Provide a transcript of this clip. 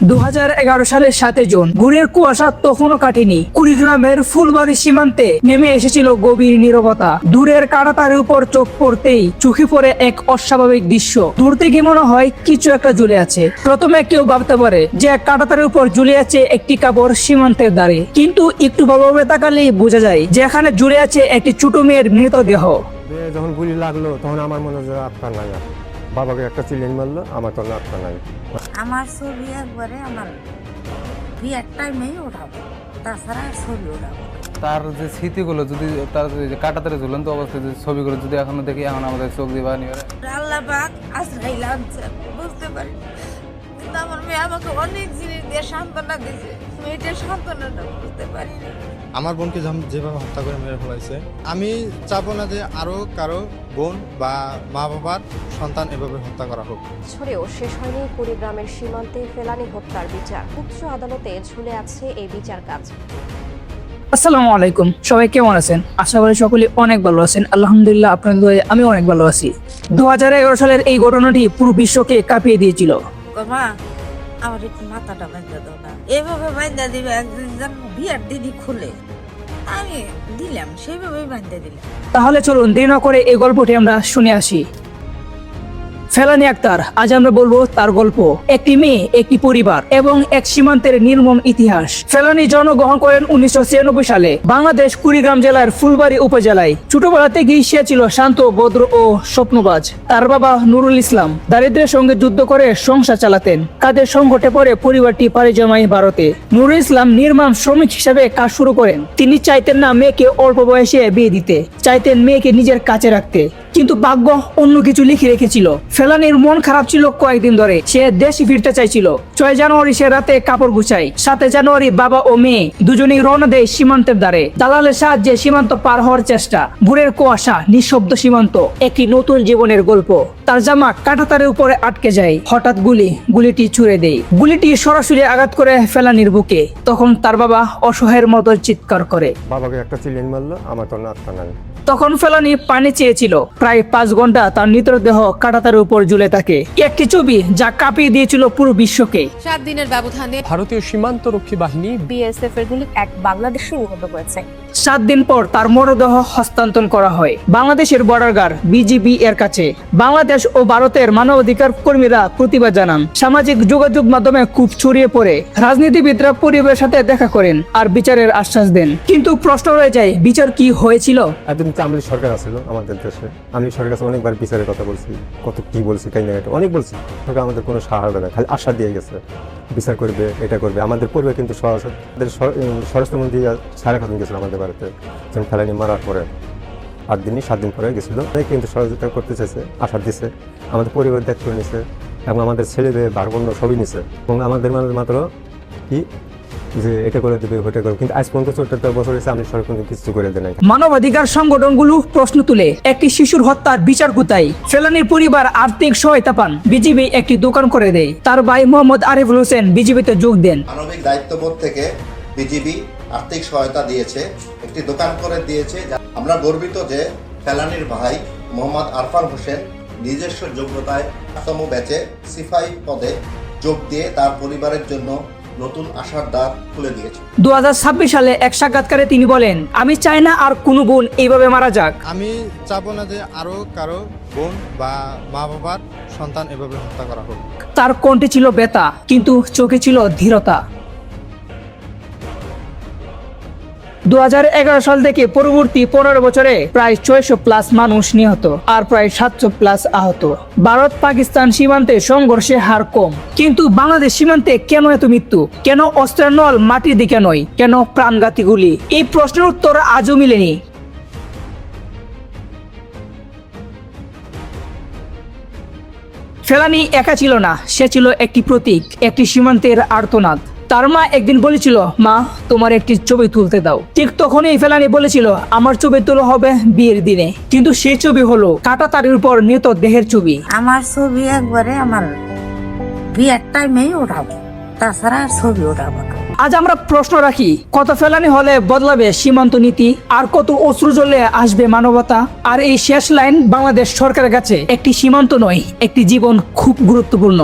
2011 সালের 7 জুন ভোরের কুয়াশা তখনও কাটেনি। কুড়িগ্রামের ফুলবাড়ি সীমান্তে নেমে এসেছিল গভীর নীরবতা। দূরের কাঁটাতারের উপর চোখ পড়তেই চোখে পড়ে এক অস্বাভাবিক দৃশ্য। দূর থেকে মনে হয় কিছু একটা ঝুলে আছে। প্রথমে কেউ ভাবতে পারে যে কাঁটাতারের উপর ঝুলে আছে একটি কাপড় সীমান্তের দ্বারে, কিন্তু একটু ভালোভাবে তাকালেই বোঝা যায় যে এখানে ঝুলে আছে একটি ছোট মেয়ের মৃতদেহ। যখন গুলি লাগলো তখন আমার মনে হয় আত্মা নাই, বাবাকে একটা চিলিন মারলো, আমার তো আত্মা নাই। আমার ছবি একবারে আমার বিয়ের টাইমেই ওঠাবো, তাছাড়া ছবি ওঠাবো। তার যে স্মৃতিগুলো যদি তার যে কাটাতারে ঝুলন্ত অবস্থায় যে ছবিগুলো যদি এখনো দেখি, এখন আমাদের চোখ দিয়ে বানি আল্লাহ পাক আশ্রয় লাগছে, বুঝতে পারি। কিন্তু আমার মেয়ে আমাকে অনেক জিনিস দিয়ে সান্ত্বনা দিয়েছে, মেয়েটার সান্ত্বনাটা বুঝতে পারিনি। আমার বোনকে যেভাবে হত্যা করে মেরে ফেলাইছে, আমি চাবো না যে আরো কারো বোন বা মা বাবার সন্তান এভাবে হত্যা করা হোক। ছড়েও শেষ হয়নি কুড়িগ্রামের সীমান্তে ফেলানি হত্যার বিচার। উচ্চ আদালতে ঝুলে আছে এই বিচার কাজ। আসসালামু আলাইকুম, সবাই কেমন আছেন? আশা করি সকলে অনেক ভালো আছেন। আলহামদুলিল্লাহ, আপনাদের দোয়ায় আমি অনেক ভালো আছি। 2011 সালের এই ঘটনাটি পুরো বিশ্বকে কাঁপিয়ে দিয়েছিল। মা, আমার একটু মাথাটা বাঁধা দাও না, এভাবে বাঁধা দিবে একদিন যেন বিয়ের দিদি খুলে। আমি দিলাম, সেইভাবেই বাঁধা দিলাম। তাহলে চলুন দেরি না করে এই গল্পটি আমরা শুনে আসি। ফেলানি আক্তার, আজ আমরা বলবো তার গল্প। একটি মেয়ে, একটি পরিবার এবং এক সীমান্তের নির্মম ইতিহাস। ফেলানি জন্মগ্রহণ করেন 1996 সালে বাংলাদেশ কুড়িগ্রাম জেলার ফুলবাড়ি উপজেলায়। ছোটবেলা থেকেই সে ছিল শান্ত, ভদ্র ও স্বপ্নবাজ। তার বাবা নুরুল ইসলাম দারিদ্র্যের সঙ্গে যুদ্ধ করে সংসার চালাতেন। কাজের সংকটে পড়ে পরিবারটি পাড়ি জমায় ভারতে। নুরুল ইসলাম নির্মাণ শ্রমিক হিসেবে কাজ শুরু করেন। তিনি চাইতেন না মেয়েকে অল্প বয়সে বিয়ে দিতে, চাইতেন মেয়েকে নিজের কাছে রাখতে। কিন্তু ভাগ্য অন্য কিছু লিখে রেখেছিল। ফেলানির মন খারাপ ছিল কয়েকদিন ধরে। সে দেশে ফিরতে চাইছিল। 6 জানুয়ারি সে রাতে কাপড় গুছায়। 7 জানুয়ারি বাবা ও মেয়ে দুজনেই রওনা দেয় সীমান্তের দ্বারে। দালালের সাহায্যে সীমান্ত পার হওয়ার চেষ্টা। ভোরের কুয়াশা, নিঃশব্দ সীমান্ত, একটি নতুন জীবনের গল্প। তার জামা কাঁটাতারের উপরে আটকে যায়। হঠাৎ গুলিটি ছুড়ে দেয়। গুলিটি সরাসরি আঘাত করে ফেলানির বুকে। তখন তার বাবা অসহায়ের মতো চিৎকার করে। বাবাকে একটা চিলিন মারলো, আমার তো আত্মা নাই। তখন ফেলানি পানি চেয়েছিল। প্রায় 5 ঘন্টা তার মৃতদেহ কাঁটাতারের উপর ঝুলে থাকে। একটি ছবি যা কাঁপিয়ে দিয়েছিল পুরো বিশ্বকে। 7 দিনের ব্যবধানে ভারতীয় সীমান্তরক্ষী বাহিনী বিএসএফ এর গুলি এক বাংলাদেশি নিহত হয়েছে। 7 দিন পর তার মরদেহ হস্তান্তর করা হয় বাংলাদেশের বর্ডার গার্ড বিজিবি এর কাছে। বাংলাদেশ ও ভারতের মানবাধিকার কর্মীরা প্রতিবাদ জানান। সামাজিক যোগাযোগ মাধ্যমে খুব ছড়িয়ে পড়ে। রাজনীতিবিদরা পরিবারের সাথে দেখা করেন আর বিচারের আশ্বাস দেন। কিন্তু প্রশ্ন রয়ে যায়, বিচার কি হয়েছিল? একদিন আমলি সরকার আসছিল আমাদের দেশে। আমি সরকার কাছে অনেকবার বিচারের কথা বলছি, কত কি বলছি, তাই না, অনেক বলছি। সরকার আমাদের কোনো সাহায্য দেয়, খালি আশা দিয়ে গেছে বিচার করবে, এটা করবে। আমাদের পরিবার কিন্তু স্বরাষ্ট্রমন্ত্রী সারা খাতুন গেছিল আমাদের বাড়িতে, যখন ফেলানি মারার পরে 7 দিন পরে গেছিল। কিন্তু সহযোগিতা করতে চাইছে, আশা দিছে, আমাদের পরিবার দায়িত্ব নিছে এবং আমাদের ছেলেদের ভারবন্ধ সবই নিছে। এবং আমাদের মাত্র কি যে এটা করে দেবে, ওটা করবে। কিন্তু আজ পর্যন্ত 74 বছর হয়েছে, আমি সরকার কিছু করে দেয় নাই। মানবাধিকার সংগঠনগুলো প্রশ্ন তুলে, একটি শিশুর হত্যার বিচার কোথায়? ফেলানির পরিবার আর্থিক সহায়তা পান। বিজিবি একটি দোকান করে দেয়। তার ভাই মোহাম্মদ আরিফুল হোসেন বিজিবিতে যোগ দেন। মানবিক দায়িত্ববোধ থেকে বিজিবি আর্থিক সহায়তা দিয়েছে, একটি দোকান করে দিয়েছে। আমরা গর্বিত যে ফেলানির ভাই মোহাম্মদ আরফান হোসেন নিজস্ব যোগ্যতায় 8তম ব্যাচে সিপাহী পদে যোগ দিয়ে তার পরিবারের জন্য নতুন আশার দ্বার খুলে দিয়েছে। 2026 সালে এক সাক্ষাৎকারে তিনি বলেন, আমি চাই না আর কোনো বোন এইভাবে মারা যাক। আমি চাবো না যে আরো কারো বোন বা মা বাবার সন্তান এভাবে হত্যা করা হোক। তার কণ্ঠে ছিল ব্যথা, কিন্তু চোখে ছিল ধীরতা। 2011 সাল থেকে পরবর্তী 15 বছরে প্রায় 600+ মানুষ নিহত আর প্রায় 700+ আহত। ভারত পাকিস্তান সীমান্তে সংঘর্ষের হার কম, কিন্তু বাংলাদেশ সীমান্তে কেন এত মৃত্যু? কেন অস্ত্রের নল মাটির দিকে নয়? কেন প্রাণঘাতী গুলি? এই প্রশ্নের উত্তর আজও মিলেনি। ফেলানি একা ছিল না, সে ছিল একটি প্রতীক, একটি সীমান্তের আর্তনাদ। তার মা একদিন বলেছিল, মা তোমার একটি ছবি তুলতে দাও। ঠিক তখনই ফেলানি বলেছিল, আমার ছবি তোলা হবে বিয়ের দিনে। কিন্তু সেই ছবি হলো কাঁটাতারের উপর নিহত দেহের ছবি। আমার ছবি একবারে আমার বিয়ের টাইমেই ওঠাবো, তাছাড়া ছবি ওঠাবো না। আজ আমরা প্রশ্ন রাখি, কত ফেলানি হলে বদলাবে সীমান্ত নীতি? আর কত অশ্রু জ্বলে আসবে মানবতা? আর এই শেষ লাইন বাংলাদেশ সরকারের কাছে একটি সীমান্ত নয়, একটি জীবন খুব গুরুত্বপূর্ণ।